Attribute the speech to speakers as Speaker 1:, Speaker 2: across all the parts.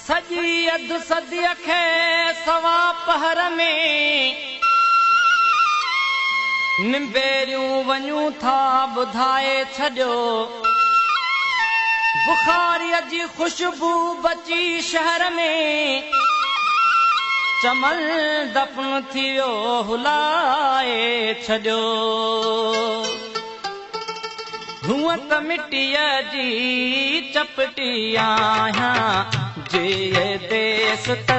Speaker 1: सजी अधु सदीअ खे सवा पहर में निंबेरियूं वञूं था ॿुधाए छॾियो। बुखारीअ जी ख़ुशबू बची शहर में चमन दफ़न थी वियो हुलाए छॾियो। हूअं त मिटीअ जी चपटी आहियां जे देस त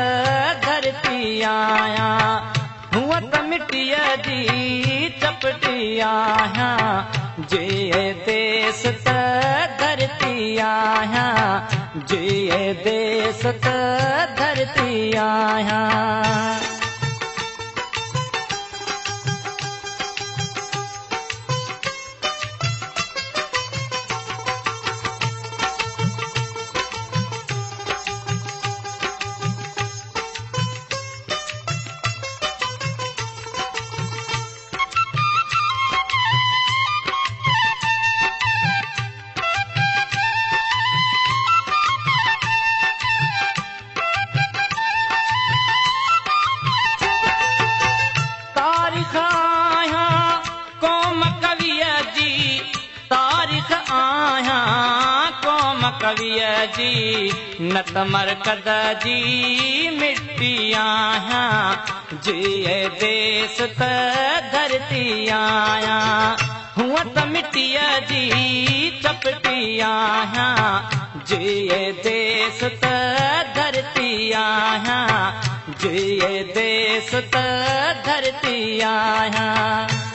Speaker 1: धरती आहियां। हूअं त मिटीअ जी चपटी आहियां जे देस त धरती आहियां जे देस त धरती आहियां। कविअ जी न त मरकद जी मिट्टी आहियां जे देस त धरती आहियां। हूअं त मिटीअ जी चपटी आहियां जे देस त धरती आहियां जे देस त धरती आहियां।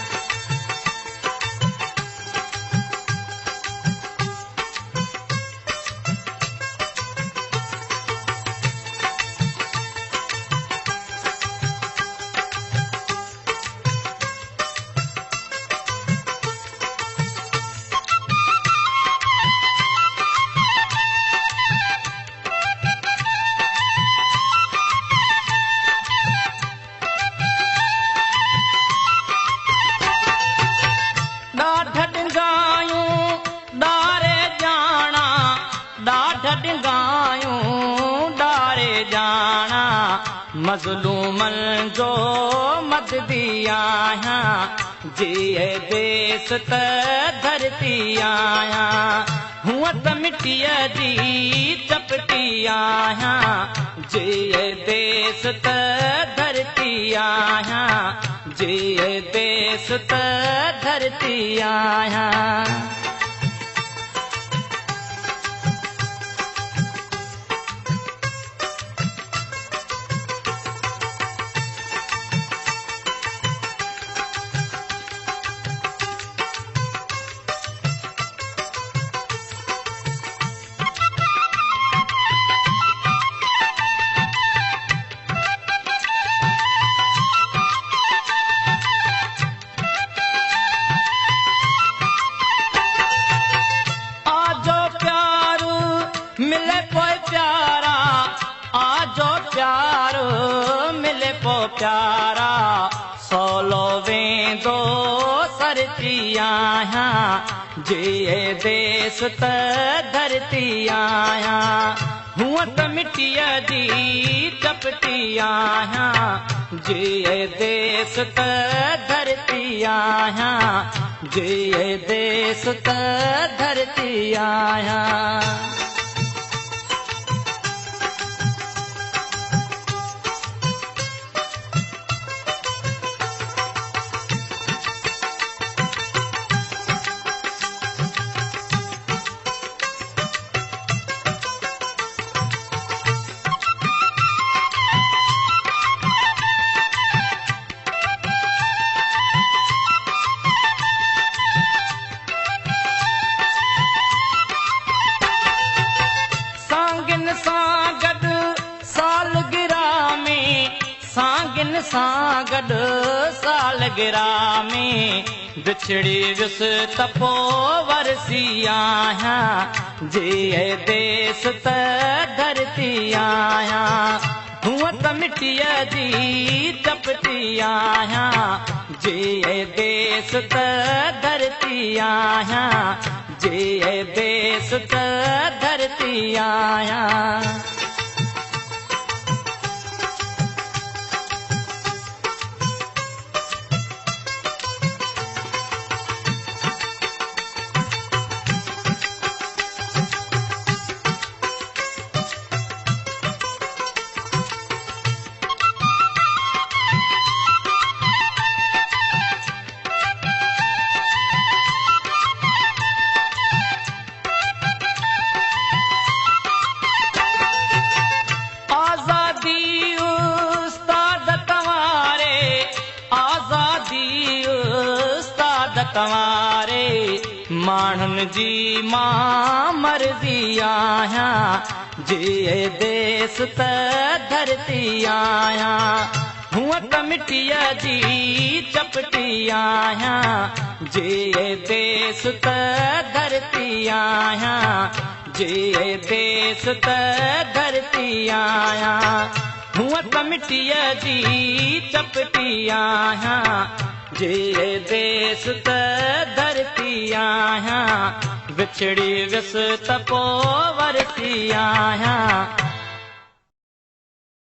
Speaker 1: मज़लूमन जो मददी आहियां जे देस त धरती आहियां। हूअं त मिटीअ जी चपटी आहियां जे देस त धरती आहियां जे देस त धरती आहियां। मिले पोइ प्यारा आजो प्यार मिले पोइ प्यारा सोलो वेंदो सरती आहियां जे देस त धरती आहियां। हूअं त मिटीअ जी चपटी आहियां जे देस त धरती आहियां जे देस त धरती आहियां। सांगिन सां गॾु सालगिरह में बिछड़ी वियुसि त पोइ वरसी आहियां जे देस त धरती आहियां। हूअं त मिटीअ जी चपटी आहियां जे देस त धरती आहियां जे देस त धरती आहियां। तवारे माण्हुनि जी मां मर्ज़ी आहियां जे देस त धरती आहियां हूअं त मिटीअ जी चपटी आहियां जे देस त धरती आहियां जे देस त धरती आहियां हूअं त मिटीअ जी चपटी आहियां जे देस त धरती आहियां विछड़ी विस त पोइ वरती आहियां